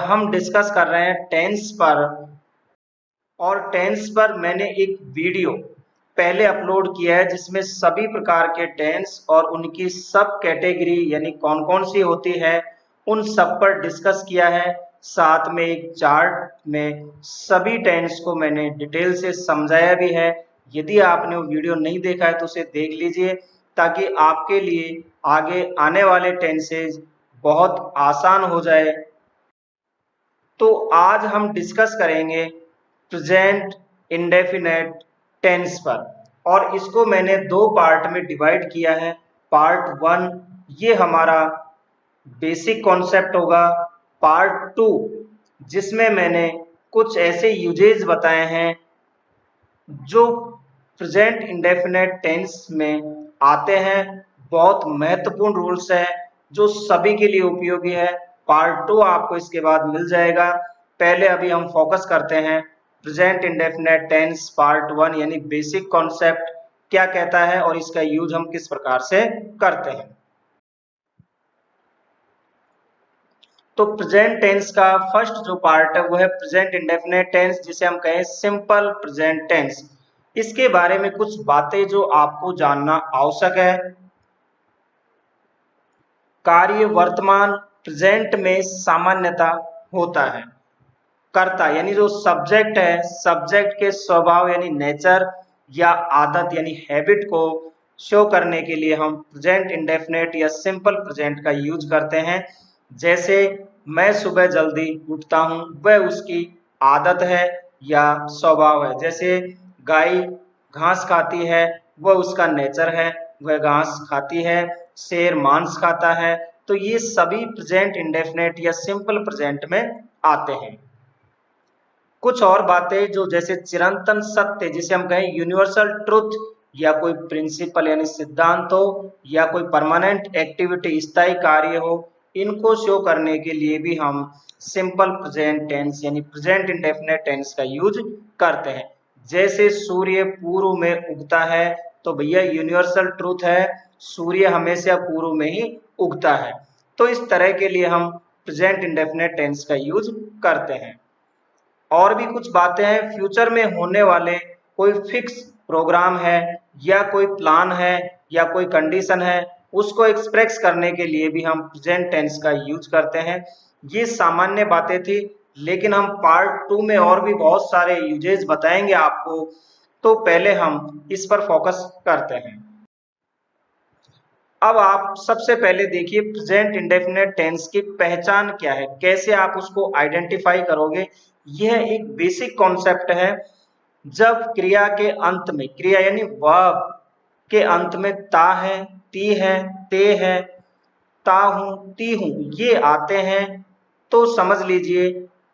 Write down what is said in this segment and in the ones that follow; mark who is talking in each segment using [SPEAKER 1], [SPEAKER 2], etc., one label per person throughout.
[SPEAKER 1] हम डिस्कस कर रहे हैं टेंस पर। और टेंस पर मैंने एक वीडियो पहले अपलोड किया है जिसमें सभी प्रकार के टेंस और उनकी सब कैटेगरी यानी कौन कौन सी होती है उन सब पर डिस्कस किया है। साथ में एक चार्ट में सभी टेंस को मैंने डिटेल से समझाया भी है। यदि आपने वो वीडियो नहीं देखा है तो उसे देख लीजिए ताकि आपके लिए आगे आने वाले टेंसेज बहुत आसान हो जाए। तो आज हम डिस्कस करेंगे प्रेजेंट इंडेफिनेट टेंस पर, और इसको मैंने दो पार्ट में डिवाइड किया है। पार्ट 1 ये हमारा बेसिक कॉन्सेप्ट होगा। पार्ट 2 जिसमें मैंने कुछ ऐसे यूजेज बताए हैं जो प्रेजेंट इंडेफिनेट टेंस में आते हैं। बहुत महत्वपूर्ण रूल्स है जो सभी के लिए उपयोगी है। पार्ट 2 आपको इसके बाद मिल जाएगा। पहले अभी हम फोकस करते हैं प्रेजेंट इंडेफिनेट टेंस पार्ट 1 यानी बेसिक कॉन्सेप्ट क्या कहता है और इसका यूज हम किस प्रकार से करते हैं। तो प्रेजेंट टेंस का फर्स्ट जो पार्ट है वो है प्रेजेंट इंडेफिनेट टेंस, जिसे हम कहें सिंपल प्रेजेंट टेंस। इसके बारे में कुछ बातें जो आपको जानना आवश्यक है। कार्य वर्तमान प्रेजेंट में सामान्यता होता है। कर्ता यानी जो सब्जेक्ट है, सब्जेक्ट के स्वभाव यानी नेचर या आदत यानी हैबिट को शो करने के लिए हम प्रेजेंट इंडेफिनेट या सिंपल प्रेजेंट का यूज करते हैं। जैसे मैं सुबह जल्दी उठता हूँ, वह उसकी आदत है या स्वभाव है। जैसे गाय घास खाती है, वह उसका नेचर है, वह घास खाती है। शेर मांस खाता है। तो ये सभी प्रेजेंट इंडेफिनेट या सिंपल प्रेजेंट में आते हैं। कुछ और बातें जो जैसे चिरंतन सत्य जिसे हम कहें यूनिवर्सल ट्रुथ, या कोई प्रिंसिपल यानी सिद्धांत हो, या कोई परमानेंट एक्टिविटी स्थायी कार्य हो, इनको शो करने के लिए भी हम सिंपल प्रेजेंट टेंस यानी प्रेजेंट इंडेफिनेट टेंस का यूज करते हैं। जैसे सूर्य पूर्व में उगता है, तो भैया यूनिवर्सल ट्रुथ है, सूर्य हमेशा पूर्व में ही उगता है। तो इस तरह के लिए हम प्रेजेंट इंडेफिनेट टेंस का यूज करते हैं। और भी कुछ बातें हैं, फ्यूचर में होने वाले कोई फिक्स प्रोग्राम है या कोई प्लान है या कोई कंडीशन है, उसको एक्सप्रेस करने के लिए भी हम प्रेजेंट टेंस का यूज करते हैं। ये सामान्य बातें थी, लेकिन हम पार्ट 2 में और भी बहुत सारे यूजेस बताएंगे आपको। तो पहले हम इस पर फोकस करते हैं। अब आप सबसे पहले देखिए प्रेजेंट इंडेफिनेट टेंस की पहचान क्या है, कैसे आप उसको आइडेंटिफाई करोगे। यह एक बेसिक कॉन्सेप्ट है। जब क्रिया के अंत में, क्रिया यानी वर्ब के अंत में ता है, ती है, ते है, ता हूं, ती हूं ये आते हैं, तो समझ लीजिए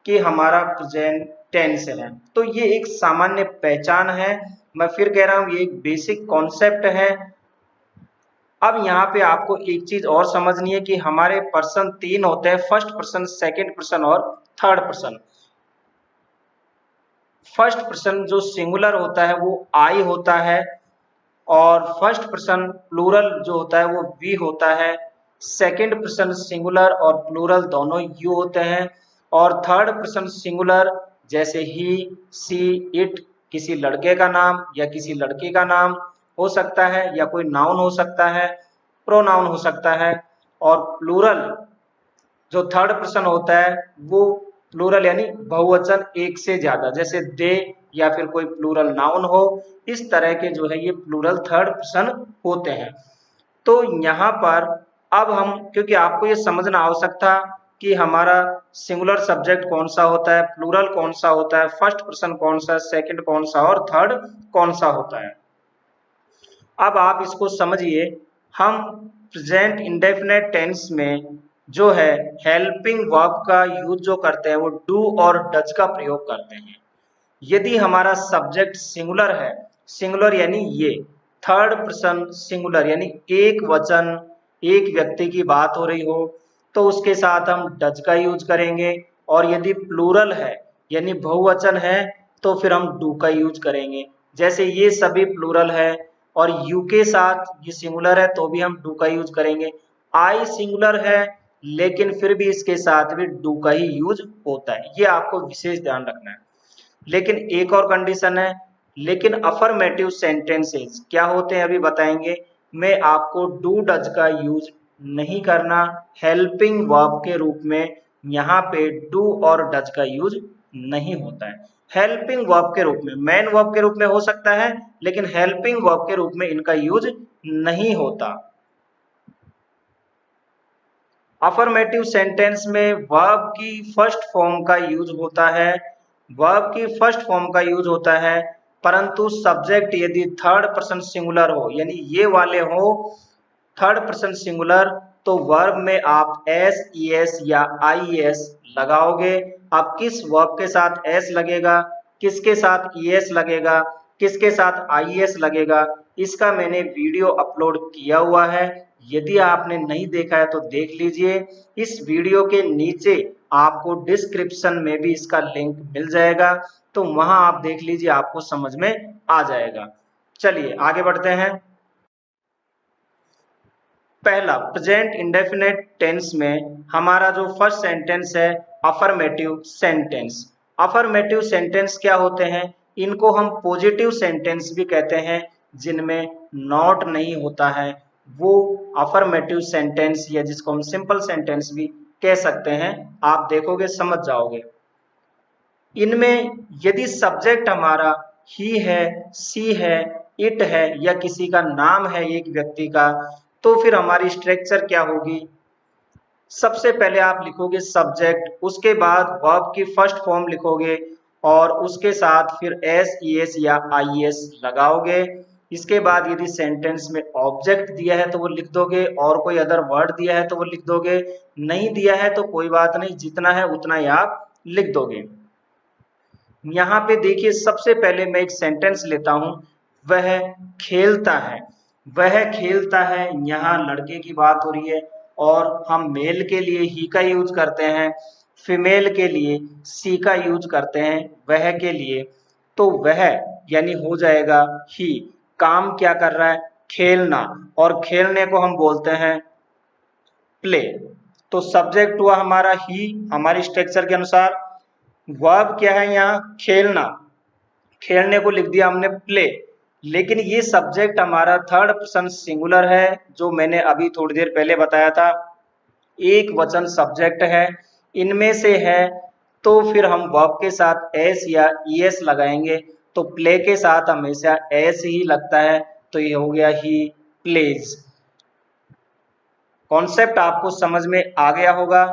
[SPEAKER 1] कि हमारा प्रेजेंट टेंस है। तो ये एक सामान्य पहचान है। मैं फिर कह रहा हूं ये एक बेसिक कॉन्सेप्ट है। अब यहाँ पे आपको एक चीज और समझनी है कि हमारे पर्सन 3 होते हैं, फर्स्ट पर्सन, सेकंड पर्सन और थर्ड पर्सन। फर्स्ट पर्सन जो सिंगुलर होता है वो आई होता है, और फर्स्ट पर्सन प्लूरल जो होता है वो वी होता है। सेकंड पर्सन सिंगुलर और प्लूरल दोनों यू होते हैं। और थर्ड पर्सन सिंगुलर जैसे ही, सी, इट किसी लड़के का नाम या किसी लड़की का नाम हो सकता है, या कोई नाउन हो सकता है, प्रोनाउन हो सकता है। और प्लूरल जो थर्ड पर्सन होता है वो प्लूरल यानी बहुवचन एक से ज्यादा, जैसे दे या फिर कोई प्लूरल नाउन हो, इस तरह के जो है ये प्लूरल थर्ड पर्सन होते हैं। तो यहाँ पर अब हम, क्योंकि आपको ये समझना आवश्यक था कि हमारा सिंगुलर सब्जेक्ट कौन सा होता है, प्लूरल कौन सा होता है, फर्स्ट पर्सन कौन सा, सेकंड कौन सा और थर्ड कौन सा होता है। अब आप इसको समझिए। हम प्रेजेंट इंडेफिनेट टेंस में जो है हेल्पिंग वर्ब का यूज जो करते हैं वो डू और डज का प्रयोग करते हैं। यदि हमारा सब्जेक्ट सिंगुलर है, सिंगुलर यानी ये, थर्ड पर्सन सिंगुलर यानी एक वचन, एक व्यक्ति की बात हो रही हो, तो उसके साथ हम डज का यूज करेंगे। और यदि प्लूरल है यानी बहुवचन है तो फिर हम डू का यूज करेंगे। जैसे ये सभी प्लूरल है और यू के साथ ये सिंगुलर है तो भी हम डू का यूज करेंगे। आई सिंगुलर है लेकिन फिर भी इसके साथ भी डू का ही यूज होता है, ये आपको विशेष ध्यान रखना है। लेकिन एक और कंडीशन है, लेकिन अफर्मेटिव सेंटेंसेस क्या होते हैं अभी बताएंगे। मैं आपको डू डज का यूज नहीं करना, हेल्पिंग वर्ब के रूप में यहाँ पे डू और डज का यूज नहीं होता है। हेल्पिंग वर्ब के रूप में, मेन वर्ब के रूप में हो सकता है, लेकिन हेल्पिंग वर्ब के रूप में इनका यूज नहीं होता। अफर्मेटिव सेंटेंस में वर्ब की फर्स्ट फॉर्म का यूज होता है, वर्ब की फर्स्ट फॉर्म का यूज होता है, परंतु सब्जेक्ट यदि थर्ड पर्सन सिंगुलर हो, यानी ये वाले हो थर्ड पर्सन सिंगुलर, तो वर्ब में आप एस, ईएस या आईएस लगाओगे। अब किस वर्ब के साथ एस लगेगा, किसके साथ ईएस लगेगा, किसके साथ आईएस लगेगा, इसका मैंने वीडियो अपलोड किया हुआ है। यदि आपने नहीं देखा है तो देख लीजिए। इस वीडियो के नीचे आपको डिस्क्रिप्शन में भी इसका लिंक मिल जाएगा, तो वहां आप देख लीजिए, आपको समझ में आ जाएगा। चलिए आगे बढ़ते हैं। पहला, प्रेजेंट इंडेफिनिट टेंस में हमारा जो फर्स्ट सेंटेंस है अफर्मेटिव सेंटेंस। अफर्मेटिव सेंटेंस क्या होते हैं, इनको हम पॉजिटिव सेंटेंस भी कहते हैं, जिनमें नॉट नहीं होता है, वो अफर्मेटिव सेंटेंस या जिसको हम सिंपल सेंटेंस भी कह सकते हैं। आप देखोगे समझ जाओगे। इनमें यदि सब्जेक्ट हमारा ही है, सी है, इट है या किसी का नाम है एक व्यक्ति का, तो फिर हमारी स्ट्रक्चर क्या होगी। सबसे पहले आप लिखोगे सब्जेक्ट, उसके बाद वर्ब की फर्स्ट फॉर्म लिखोगे और उसके साथ फिर एस, ईएस या आईएस लगाओगे। इसके बाद यदि सेंटेंस में ऑब्जेक्ट दिया है तो वो लिख दोगे, और कोई अदर वर्ड दिया है तो वो लिख दोगे, नहीं दिया है तो कोई बात नहीं, जितना है उतना ही आप लिख दोगे। यहाँ पे देखिए, सबसे पहले मैं एक सेंटेंस लेता हूं, वह खेलता है। वह खेलता है, यहाँ लड़के की बात हो रही है और हम मेल के लिए ही का यूज करते हैं, फीमेल के लिए सी का यूज करते हैं वह के लिए, तो वह यानी हो जाएगा ही। काम क्या कर रहा है, खेलना, और खेलने को हम बोलते हैं प्ले। तो सब्जेक्ट हुआ हमारा ही हमारी स्ट्रक्चर के अनुसार। वर्ब क्या है यहाँ, खेलना, खेलने को लिख दिया हमने प्ले, लेकिन ये सब्जेक्ट हमारा थर्ड पर्सन सिंगुलर है, जो मैंने अभी थोड़ी देर पहले बताया था, एक वचन सब्जेक्ट है, इनमें से है, तो फिर हम वर्ब के साथ एस या ईएस लगाएंगे, तो प्ले के साथ हमेशा एस ही लगता है, तो ये हो गया ही प्लेज। कॉन्सेप्ट आपको समझ में आ गया होगा।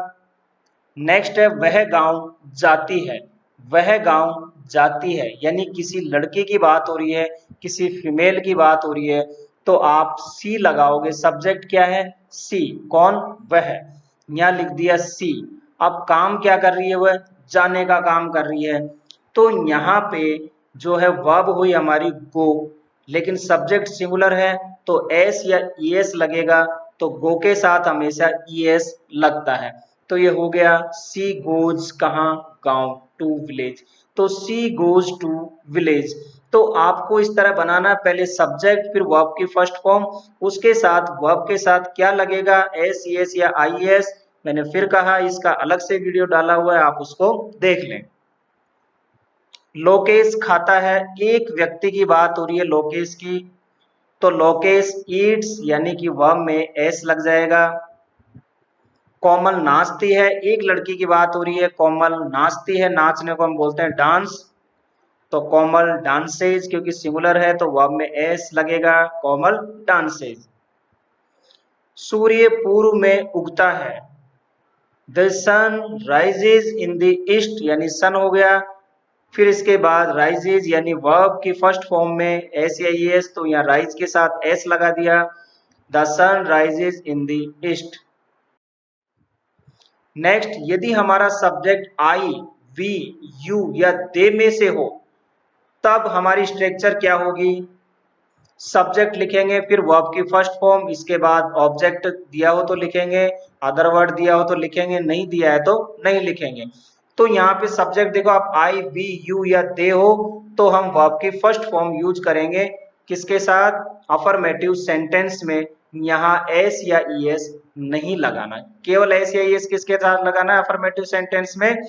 [SPEAKER 1] नेक्स्ट है, वह गांव जाती है। वह गांव जाती है यानी किसी लड़के की बात हो रही है, किसी फीमेल की बात हो रही है, तो आप सी लगाओगे। सब्जेक्ट क्या है, सी, कौन, वह, यहाँ लिख दिया सी। अब काम क्या कर रही है, वह जाने का काम कर रही है, तो यहाँ पे जो है वर्ब हुई हमारी गो, लेकिन सब्जेक्ट सिंगुलर है तो एस या ईएस लगेगा, तो गो के साथ हमेशा ईएस लगता है, तो ये हो गया सी गोज कहाँ, गांव, टू विलेज। तो सी गोज टू विलेज। तो आपको इस तरह बनाना, पहले सब्जेक्ट फिर वर्ब की फर्स्ट फॉर्म, उसके साथ वर्ब के साथ क्या लगेगा, एस, ईएस या आईएस। मैंने फिर कहा, इसका अलग से वीडियो डाला हुआ है, आप उसको देख लें। लोकेश खाता है, एक व्यक्ति की बात हो रही है लोकेश की, तो लोकेश ईट्स यानी कि वर्ब में एस लग जाएगा। कोमल नाचती है, एक लड़की की बात हो रही है, कोमल नाचती है, नाचने को हम बोलते हैं डांस, तो कोमल डांसेज, क्योंकि सिंगुलर है तो वर्ब में एस लगेगा, कोमल डांसेज। सूर्य पूर्व में उगता है, the sun rises in the east यानी सन हो गया, फिर इसके बाद राइजेज यानी वर्ब की फर्स्ट फॉर्म में एस या एस, तो यहाँ राइज के साथ एस लगा दिया, the sun rises in the east. Next, यदि हमारा सब्जेक्ट आई, वी, यू या दे में से हो, तब हमारी स्ट्रक्चर क्या होगी, सब्जेक्ट लिखेंगे, फिर वर्ब की फर्स्ट फॉर्म, इसके बाद ऑब्जेक्ट दिया हो तो लिखेंगे, अदर वर्ड दिया हो तो लिखेंगे, नहीं दिया है तो नहीं लिखेंगे। तो यहाँ पे सब्जेक्ट देखो, आप आई, वी, यू या दे हो, तो हम वर्ब की फर्स्ट फॉर्म यूज करेंगे, किसके साथ, अफर्मेटिव सेंटेंस में यहाँ एस या ईएस नहीं लगाना। केवल एस या ईएस किसके साथ लगाना है अफर्मेटिव सेंटेंस में?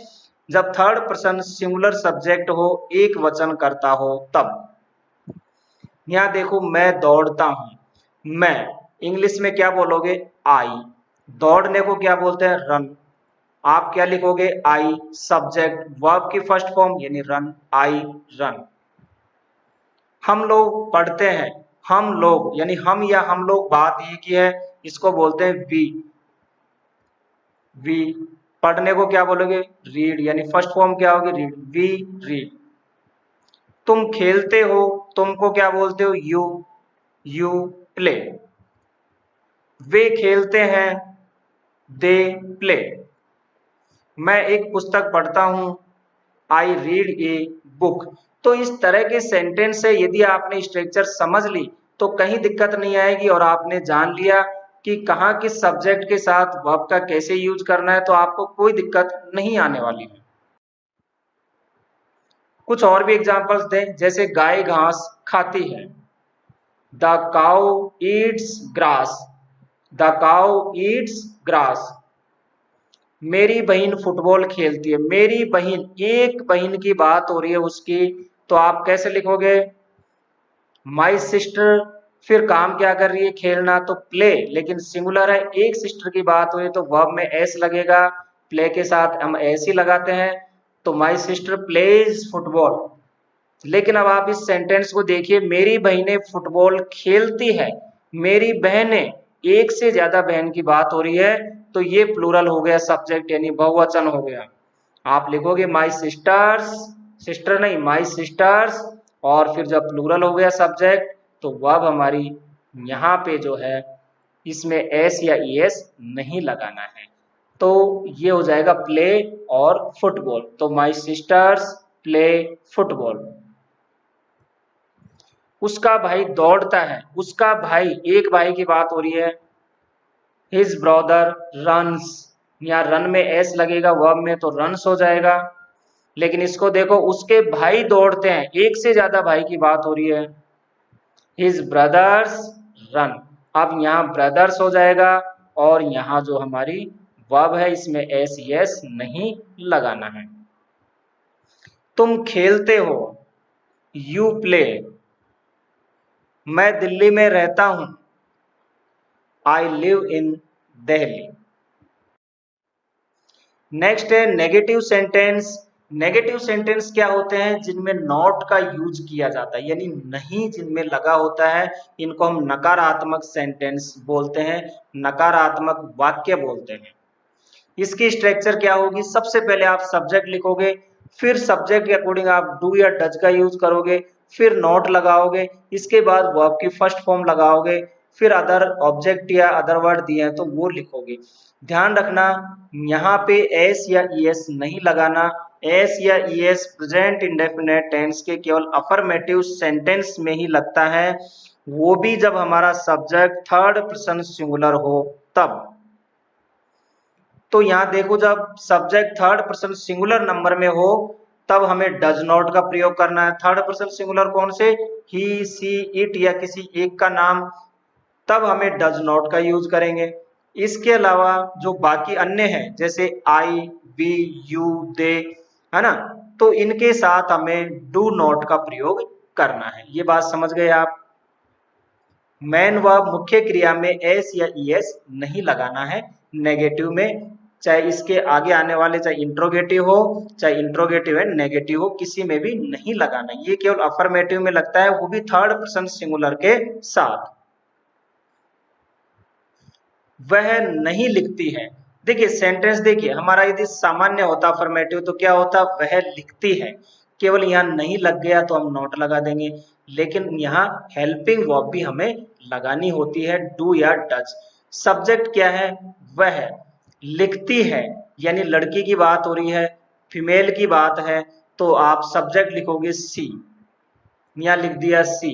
[SPEAKER 1] जब थर्ड पर्सन सिंगुलर सब्जेक्ट हो, एक वचन करता हो तब। यहाँ देखो, मैं दौड़ता हूं, मैं इंग्लिश में क्या बोलोगे? आई। दौड़ने को क्या बोलते हैं? रन। आप क्या लिखोगे? आई सब्जेक्ट, वर्ब की फर्स्ट फॉर्म यानी रन, आई रन। हम लोग पढ़ते हैं, हम लोग यानी हम या हम लोग बात एक ही है, इसको बोलते हैं वी। वी। पढ़ने को क्या बोलोगे? रीड, यानी फर्स्ट फॉर्म क्या होगी? Read, we read. तुम खेलते हो, तुमको क्या बोलते हो? You, you play. वे खेलते हैं, दे प्ले। मैं एक पुस्तक पढ़ता हूं, आई रीड ए बुक। तो इस तरह के सेंटेंस से यदि आपने स्ट्रक्चर समझ ली तो कहीं दिक्कत नहीं आएगी, और आपने जान लिया कि कहाँ किस सब्जेक्ट के साथ वर्ब का कैसे यूज करना है, तो आपको कोई दिक्कत नहीं आने वाली है। कुछ और भी एग्जांपल्स दें, जैसे गाय घास खाती है, the cow Yeats grass, the cow Yeats grass. मेरी बहन फुटबॉल खेलती है, मेरी बहन, एक बहन की बात हो रही है उसकी, तो आप कैसे लिखोगे? My sister. फिर काम क्या कर रही है? खेलना, तो प्ले, लेकिन सिंगुलर है, एक सिस्टर की बात हो रही है तो वर्ब में एस लगेगा, प्ले के साथ हम एस ही लगाते हैं, तो माई सिस्टर प्लेज फुटबॉल। लेकिन अब आप इस सेंटेंस को देखिए, मेरी बहनें फुटबॉल खेलती है, मेरी बहनें, एक से ज्यादा बहन की बात हो रही है, तो ये प्लूरल हो गया, सब्जेक्ट यानी बहुवचन हो गया। आप लिखोगे माई सिस्टर्स, सिस्टर नहीं माई सिस्टर्स, और फिर जब प्लूरल हो गया सब्जेक्ट, तो वर्ब हमारी यहाँ पे जो है इसमें एस या ईएस नहीं लगाना है, तो ये हो जाएगा प्ले और फुटबॉल। तो माई सिस्टर्स प्ले फुटबॉल। उसका भाई दौड़ता है, उसका भाई, एक भाई की बात हो रही है, हिज ब्रदर रन्स। यहाँ रन में एस लगेगा, वर्ब में तो रन्स हो जाएगा। लेकिन इसको देखो, उसके भाई दौड़ते हैं, एक से ज्यादा भाई की बात हो रही है, हिज ब्रदर्स रन। अब यहाँ ब्रदर्स हो जाएगा, और यहाँ जो हमारी वर्ब है इसमें एस यस नहीं लगाना है। तुम खेलते हो, यू प्ले। मैं दिल्ली में रहता हूं, I live in Delhi. Next है नेगेटिव सेंटेंस। नेगेटिव सेंटेंस क्या होते हैं? जिनमें नॉट का यूज किया जाता है, यानी नहीं जिनमें लगा होता है, इनको हम नकारात्मक सेंटेंस बोलते हैं, नकारात्मक वाक्य बोलते हैं। इसकी स्ट्रक्चर क्या होगी? सबसे पहले आप सब्जेक्ट लिखोगे, फिर सब्जेक्ट के अकॉर्डिंग आप डू या डज का यूज करोगे, फिर नॉट लगाओगे, इसके बाद वर्ब की फर्स्ट फॉर्म लगाओगे, फिर अदर ऑब्जेक्ट या अदर वर्ड दिए हैं तो वो लिखोगे। ध्यान रखना, यहाँ पे एस या ईएस नहीं लगाना। एस या ईएस प्रेजेंट इंडेफिनिट टेंस के केवल अफर्मेटिव सेंटेंस में ही लगता है, वो भी जब हमारा सब्जेक्ट थर्ड पर्सन सिंगुलर हो तब। तो यहाँ देखो, जब subject third person singular number में हो तब हमें डज नॉट का प्रयोग करना है। थर्ड पर्सन सिंगुलर कौन से? ही, सी, इट या किसी एक का नाम, तब हमें डज नॉट का यूज करेंगे। इसके अलावा जो बाकी अन्य हैं, जैसे आई, वी, यू, दे, है ना, तो इनके साथ हमें डू नॉट का प्रयोग करना है। ये बात समझ गए आप? मेन वर्ब मुख्य क्रिया में एस या ईएस नहीं लगाना है। नेगेटिव में, चाहे इसके आगे आने वाले चाहे इंट्रोगेटिव हो, चाहे इंट्रोगेटिव एंड नेगेटिव हो, किसी में भी नहीं लगाना। ये केवल अफर्मेटिव में लगता है, वो भी थर्ड पर्सन सिंगुलर के साथ। वह नहीं लिखती है। देखिए सेंटेंस, देखिए हमारा यदि सामान्य होता अफर्मेटिव तो क्या होता? वह लिखती है। केवल यहाँ नहीं लग गया तो हम नॉट लगा देंगे, लेकिन यहाँ हेल्पिंग वर्ब भी हमें लगानी होती है, डू या डज। सब्जेक्ट क्या है? वह लिखती है, यानी लड़की की बात हो रही है, फीमेल की बात है, तो आप सब्जेक्ट लिखोगे सी। यहाँ लिख दिया सी।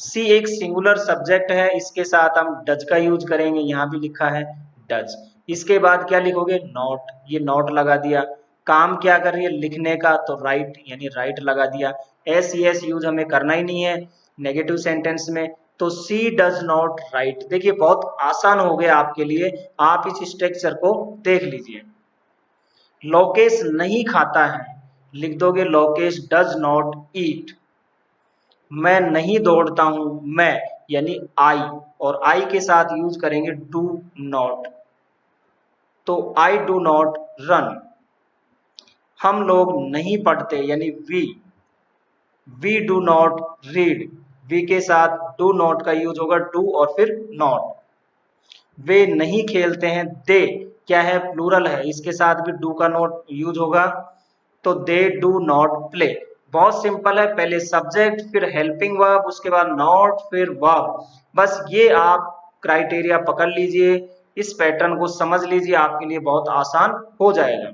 [SPEAKER 1] सी एक सिंगुलर सब्जेक्ट है, इसके साथ हम डज का यूज करेंगे, यहाँ भी लिखा है डज। इसके बाद क्या लिखोगे? नॉट। ये नॉट लगा दिया। काम क्या कर रही है? लिखने का, तो राइट यानी राइट लगा दिया। एस यस यूज हमें करना ही नहीं है नेगेटिव सेंटेंस में। तो सी डज नॉट राइट। देखिए बहुत आसान हो गया आपके लिए, आप इस स्ट्रक्चर को देख लीजिए। लोकेश नहीं खाता है, लिख दोगे लोकेश डज नॉट ईट। मैं नहीं दौड़ता हूं, मैं यानी आई, और आई के साथ यूज करेंगे डू नॉट, तो आई डू नॉट रन। हम लोग नहीं पढ़ते यानी we do not read, we के साथ डू नॉट का यूज होगा, डू और फिर नॉट। वे नहीं खेलते हैं, दे क्या है, प्लूरल है, इसके साथ भी डू का नॉट यूज होगा, तो दे डू नॉट प्ले। बहुत सिंपल है, पहले सब्जेक्ट फिर हेल्पिंग वर्ब, उसके बाद नॉट फिर वर्ब। बस ये आप क्राइटेरिया पकड़ लीजिए, इस पैटर्न को समझ लीजिए, आपके लिए बहुत आसान हो जाएगा।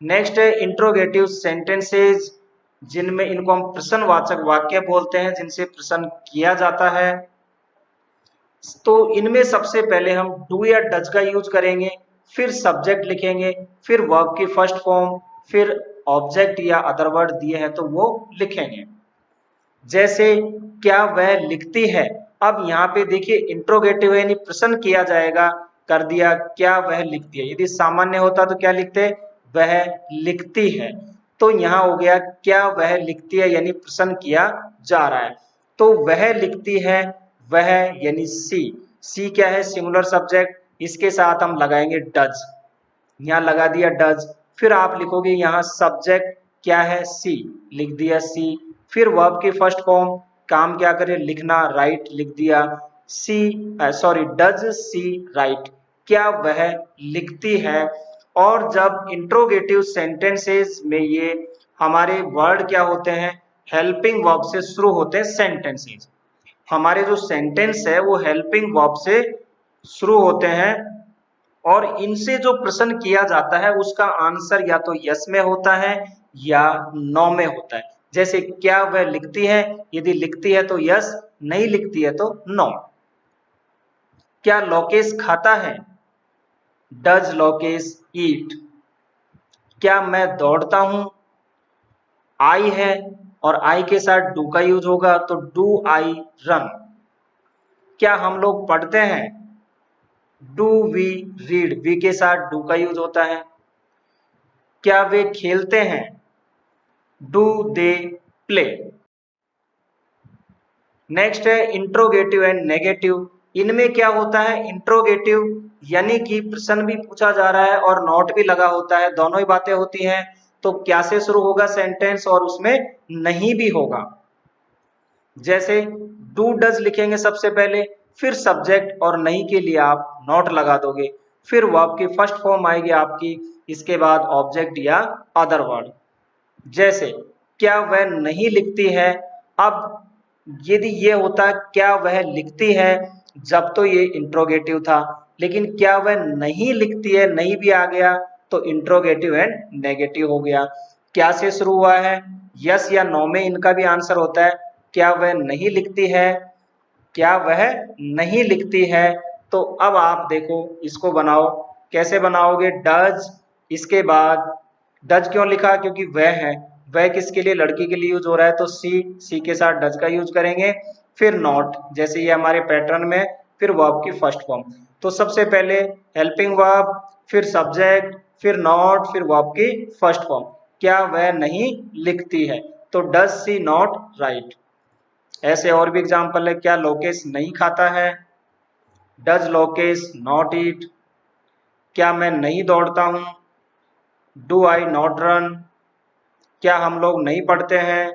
[SPEAKER 1] नेक्स्ट है इंट्रोगेटिव सेंटेंसेज, जिनमें इनको हम प्रश्नवाचक वाक्य बोलते हैं, जिनसे प्रश्न किया जाता है। तो इनमें सबसे पहले हम डू या डज का यूज करेंगे, फिर सब्जेक्ट लिखेंगे, फिर वर्ब की फर्स्ट फॉर्म, फिर ऑब्जेक्ट या अदर वर्ड दिए हैं तो वो लिखेंगे। जैसे क्या वह लिखती है, अब यहाँ पे देखिए इंट्रोगेटिव है यानी प्रश्न किया जाएगा, कर दिया क्या वह लिखती है। यदि सामान्य होता तो क्या लिखते, वह लिखती है। तो यहाँ हो गया क्या वह लिखती है यानी प्रश्न किया जा रहा है, तो वह लिखती है, वह यानी सी क्या है, सिंगुलर सब्जेक्ट, इसके साथ हम लगाएंगे डज, यहाँ लगा दिया डज। फिर आप लिखोगे यहाँ सब्जेक्ट क्या है, सी, लिख दिया सी। फिर वर्ब की फर्स्ट फॉर्म, काम क्या करे, लिखना, राइट, लिख दिया डज सी राइट, क्या वह लिखती है। और जब इंट्रोगेटिव सेंटेंसेस में ये हमारे वर्ड क्या होते हैं, हेल्पिंग वर्ब से शुरू होते हैं सेंटेंसेस, हमारे जो सेंटेंस है वो हेल्पिंग वर्ब से शुरू होते हैं, और इनसे जो प्रश्न किया जाता है उसका आंसर या तो यस में होता है या नो में होता है। जैसे क्या वह लिखती है, यदि लिखती है तो यस, नहीं लिखती है तो नो। क्या लोकेश खाता है, डज लोकेश ईट। क्या मैं दौड़ता हूं, आई है और आई के साथ डू का यूज होगा तो डू आई रन। क्या हम लोग पढ़ते हैं, डू वी रीड, वी के साथ डू का यूज होता है। क्या वे खेलते हैं, डू दे प्ले। नेक्स्ट है इंट्रोगेटिव एंड नेगेटिव, इनमें क्या होता है, इंट्रोगेटिव यानी कि प्रश्न भी पूछा जा रहा है और नॉट भी लगा होता है, दोनों ही बातें होती हैं, तो क्या से शुरू होगा सेंटेंस और उसमें नहीं भी होगा। जैसे डू डज लिखेंगे सबसे पहले, फिर सब्जेक्ट और नहीं के लिए आप नॉट लगा दोगे, फिर वर्ब की फर्स्ट फॉर्म आएगी आपकी, इसके बाद ऑब्जेक्ट या अदर वर्ड। जैसे क्या वह नहीं लिखती है, अब यदि ये होता क्या वह लिखती है, जब तो ये इंट्रोगेटिव था, लेकिन क्या वह नहीं लिखती है, नहीं भी आ गया तो इंट्रोगेटिव एंड नेगेटिव हो गया। क्या से शुरू हुआ है, यस या नो में इनका भी आंसर होता है। क्या वह नहीं लिखती है, क्या वह नहीं लिखती है, तो अब आप देखो इसको बनाओ, कैसे बनाओगे, डज, इसके बाद डज क्यों लिखा, क्योंकि वह है, वह किसके लिए, लड़की के लिए यूज हो रहा है, तो सी के साथ डज का यूज करेंगे। फिर नॉट, जैसे ये हमारे पैटर्न में, फिर वर्ब की फर्स्ट फॉर्म। तो सबसे पहले हेल्पिंग वर्ब, फिर सब्जेक्ट, फिर नॉट, फिर वर्ब की फर्स्ट फॉर्म। क्या वह नहीं लिखती है, तो डज सी नॉट राइट। ऐसे और भी एग्जाम्पल है, क्या लोकेश नहीं खाता है, डज लोकेश नॉट ईट। क्या मैं नहीं दौड़ता हूं, डू आई नॉट रन। क्या हम लोग नहीं पढ़ते हैं,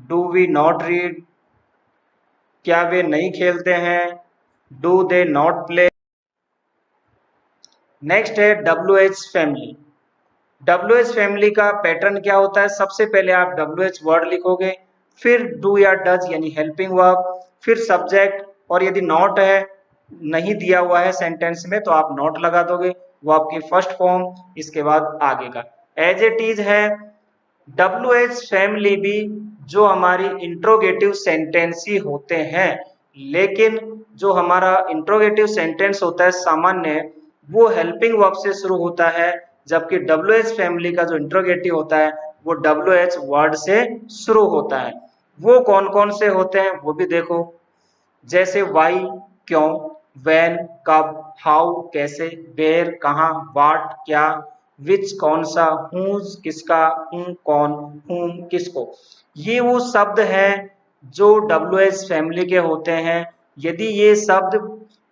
[SPEAKER 1] डू वी नॉट रीड। क्या वे नहीं खेलते हैं, do they not play. Next है WH फैमिली। WH फैमिली का पैटर्न क्या होता है, सबसे पहले आप WH वर्ड लिखोगे, फिर डू या डज यानी हेल्पिंग वर्ब, फिर सब्जेक्ट, और यदि नॉट है, नहीं दिया हुआ है सेंटेंस में, तो आप नॉट लगा दोगे, वर्ब की फर्स्ट फॉर्म, इसके बाद आगे का। एज इट इज है WH फैमिली भी जो हमारी इंट्रोगेटिव सेंटेंस ही होते हैं, लेकिन जो हमारा इंट्रोगेटिव सेंटेंस होता है सामान्य, वो हेल्पिंग वर्ब से शुरू होता है, जबकि WH फैमिली का जो इंट्रोगेटिव होता है वो WH वर्ड से शुरू होता है। वो कौन कौन से होते हैं वो भी देखो, जैसे वाई क्यों, व्हेन कब, हाउ कैसे, वेयर कहाँ, व्हाट क्या, विच कौन सा, हुज किसका, कौन, हुम किसको। ये वो शब्द हैं जो डब्ल्यूएच फैमिली के होते हैं। यदि ये शब्द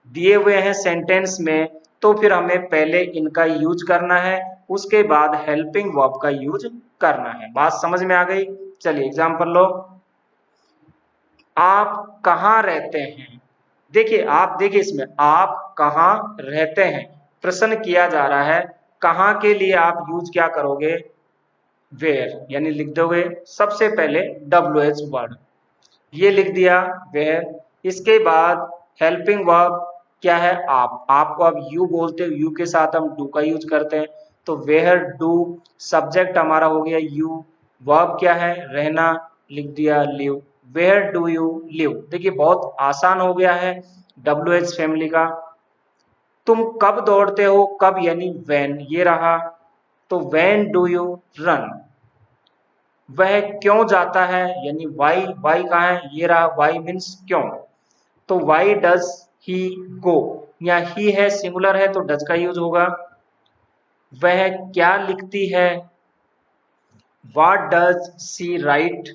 [SPEAKER 1] दिए हुए हैं सेंटेंस में तो फिर हमें पहले इनका यूज करना है, उसके बाद हेल्पिंग वर्ब का यूज करना है। बात समझ में आ गई? चलिए एग्जाम्पल लो। आप कहाँ रहते हैं? देखिए, आप देखिए इसमें आप कहाँ रहते हैं, प्रश्न किया जा रहा है। कहाँ के लिए आप यूज क्या करोगे? वेयर, यानी लिख दोगे सबसे पहले डब्ल्यूएच वर्ड, ये लिख दिया वेयर। इसके बाद हेल्पिंग वर्ब क्या है? आप, आपको अब यू बोलते हो, यू के साथ हम डू का यूज करते हैं, तो वेयर डू। सब्जेक्ट हमारा हो गया यू, वर्ब क्या है? रहना, लिख दिया live, where do you live. देखिए बहुत आसान हो गया है डब्ल्यूएच फैमिली का। तुम कब दौड़ते हो? कब यानी व्हेन, ये रहा, तो व्हेन डू यू रन। वह क्यों जाता है? यानी वाई, वाई कहाँ है? ये रहा, वाई मीन्स क्यों, तो वाई डज ही गो, या ही है सिंगुलर है तो डज का यूज होगा। वह क्या लिखती है? What does she right.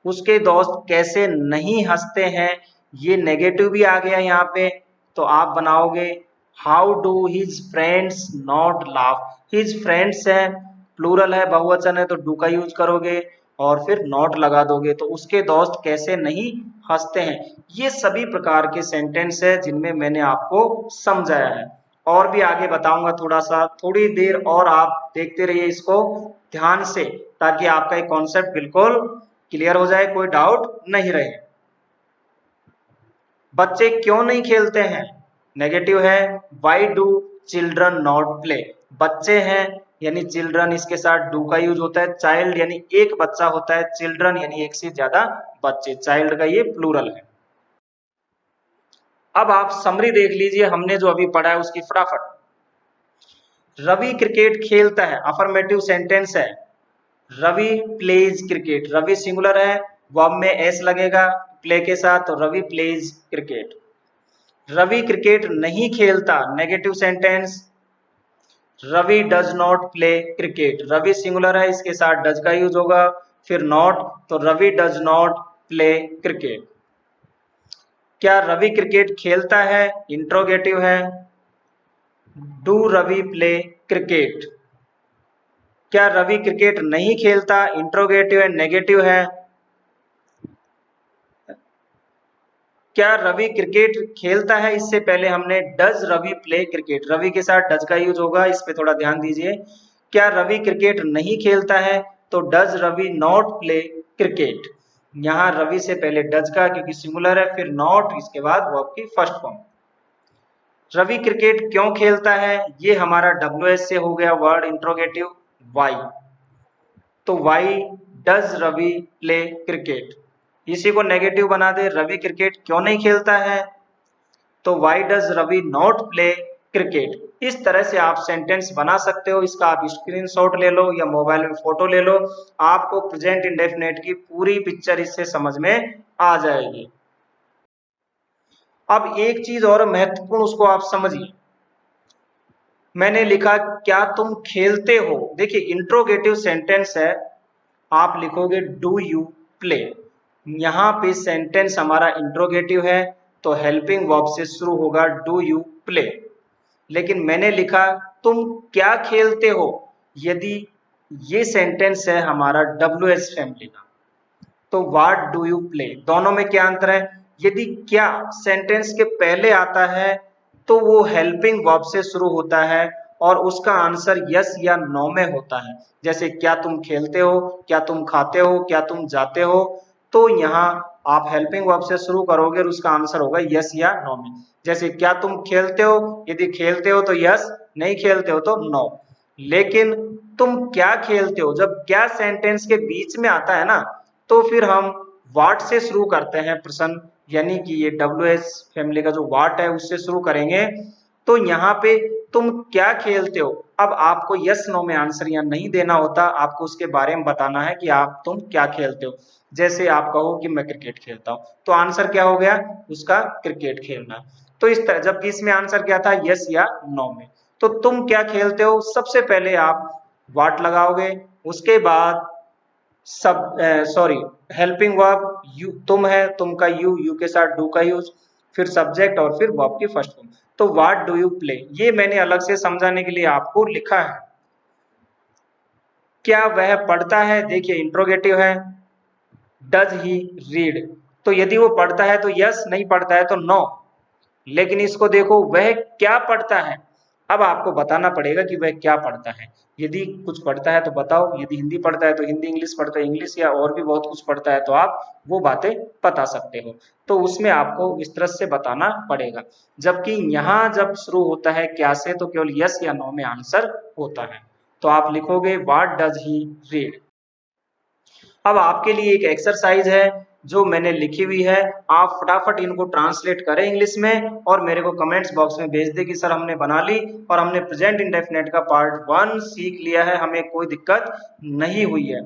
[SPEAKER 1] उसके दोस्त कैसे नहीं हंसते हैं, ये नेगेटिव भी आ गया यहाँ पे, तो आप बनाओगे how do his friends not laugh. His friends है, प्लूरल है, बहुवचन है, तो डू का यूज करोगे और फिर नॉट लगा दोगे, तो उसके दोस्त कैसे नहीं हंसते हैं। ये सभी प्रकार के सेंटेंस है जिनमें मैंने आपको समझाया है, और भी आगे बताऊंगा थोड़ा सा, थोड़ी देर और आप देखते रहिए इसको ध्यान से, ताकि आपका एक कॉन्सेप्ट बिल्कुल क्लियर हो जाए, कोई डाउट नहीं रहे। बच्चे क्यों नहीं खेलते हैं? नेगेटिव है, why do children not play. बच्चे हैं यानी चिल्ड्रन, इसके साथ डू का यूज होता है। चाइल्ड यानी एक बच्चा होता है, चिल्ड्रन यानी एक से ज्यादा बच्चे, चाइल्ड का ये प्लूरल है। अब आप समरी देख लीजिए, हमने जो अभी पढ़ा है उसकी फटाफट। रवि क्रिकेट खेलता है, अफर्मेटिव सेंटेंस है। Ravi plays cricket, Ravi singular है, वर्ब में एस लगेगा प्ले के साथ, तो Ravi plays cricket. Ravi cricket नहीं खेलता, negative sentence, Ravi does not play cricket. Ravi singular है, इसके साथ डज का यूज होगा, फिर नॉट, तो Ravi does not play cricket. क्या रवि क्रिकेट खेलता है? इंट्रोगेटिव है, डू रवि प्ले क्रिकेट। क्या रवि क्रिकेट नहीं खेलता? इंट्रोगेटिव है, नेगेटिव है। क्या रवि क्रिकेट खेलता है? इससे पहले हमने does Ravi play cricket, Ravi के साथ डज का यूज होगा, इस पे थोड़ा ध्यान दीजिए। क्या रवि क्रिकेट नहीं खेलता है? तो does Ravi not play cricket. यहाँ रवि से पहले डज का, क्योंकि सिंगुलर है, फिर नॉट, इसके बाद वर्ब की फर्स्ट फॉर्म। रवि क्रिकेट क्यों खेलता है? ये हमारा डब्ल्यूएस से हो गया वर्ड इंट्रोगेटिव, वाई, तो why does Ravi play cricket. इसी को नेगेटिव बना दे, रवि क्रिकेट क्यों नहीं खेलता है, तो why does Ravi not play cricket. इस तरह से आप सेंटेंस बना सकते हो। इसका आप स्क्रीनशॉट ले लो या मोबाइल में फोटो ले लो, आपको प्रेजेंट इंडेफिनिट की पूरी पिक्चर इससे समझ में आ जाएगी। अब एक चीज और महत्वपूर्ण, उसको आप समझिए। मैंने लिखा क्या तुम खेलते हो, देखिए इंट्रोगेटिव सेंटेंस है, आप लिखोगे डू यू प्ले। यहाँ पे सेंटेंस हमारा इंट्रोगेटिव है, तो हेल्पिंग वर्ब से शुरू होगा डू यू प्ले। लेकिन मैंने लिखा तुम क्या खेलते हो, यदि ये सेंटेंस है हमारा डब्ल्यूएच फैमिली का, तो व्हाट डू यू प्ले। दोनों में क्या अंतर है? यदि क्या सेंटेंस के पहले आता है तो वो हेल्पिंग वर्ब से शुरू होता है और उसका आंसर यस या नो में होता है। जैसे क्या तुम खेलते हो, क्या तुम खाते हो, क्या तुम जाते हो, तो यहाँ आप हेल्पिंग वर्ब से शुरू करोगे और उसका आंसर होगा यस या नो में। जैसे क्या तुम खेलते हो, यदि खेलते हो तो यस, नहीं खेलते हो तो नो। लेकिन तुम क्या खेलते हो, जब क्या सेंटेंस के बीच में आता है ना, तो फिर हम वाट से शुरू करते हैं प्रश्न, यानी कि ये डब्ल्यूएच फैमिली का जो वाट है उससे शुरू करेंगे। तो यहाँ पे तुम क्या खेलते हो। अब आपको यस नो में आंसर यहाँ नहीं देना होता, आपको उसके बारे में बताना है कि तुम क्या खेलते हो। जैसे आप कहो कि मैं क्रिकेट खेलता हूँ, तो आंसर क्या हो गया उसका, क्रिकेट खेलना। तो इस तरह, जबकि इसमें आंसर क्या था, यस या नो में। तो तुम क्या खेलते हो, सबसे पहले आप व्हाट लगाओगे, उसके बाद सब सॉरी हेल्पिंग वर्ब यू, तुम है, तुम का यू के साथ डू का यूज, फिर सब्जेक्ट और फिर वर्ब की फर्स्ट फॉर्म। तो व्हाट डू यू प्ले, ये मैंने अलग से समझाने के लिए आपको लिखा है। क्या वह पढ़ता है, देखिए इंट्रोगेटिव है, डज ही रीड, तो यदि वो पढ़ता है तो यस, नहीं पढ़ता है तो नो। लेकिन इसको देखो, वह क्या पढ़ता है, अब आपको बताना पड़ेगा कि वह क्या पढ़ता है। यदि कुछ पढ़ता है तो बताओ, यदि हिंदी पढ़ता है तो हिंदी, इंग्लिश पढ़ता है इंग्लिश, या और भी बहुत कुछ पढ़ता है तो आप वो बातें बता सकते हो। तो उसमें आपको इस तरह से बताना पड़ेगा। जबकि यहाँ जब शुरू होता है क्या से, तो केवल यस या नो में आंसर होता है। तो आप लिखोगे व्हाट डज ही रीड। अब आपके लिए एक एक्सरसाइज है जो मैंने लिखी हुई है, आप फटाफट इनको ट्रांसलेट करें इंग्लिश में और मेरे को कमेंट्स बॉक्स में भेज दे कि सर हमने बना ली और हमने प्रेजेंट इंडेफिनेट का पार्ट 1 सीख लिया है, हमें कोई दिक्कत नहीं हुई है।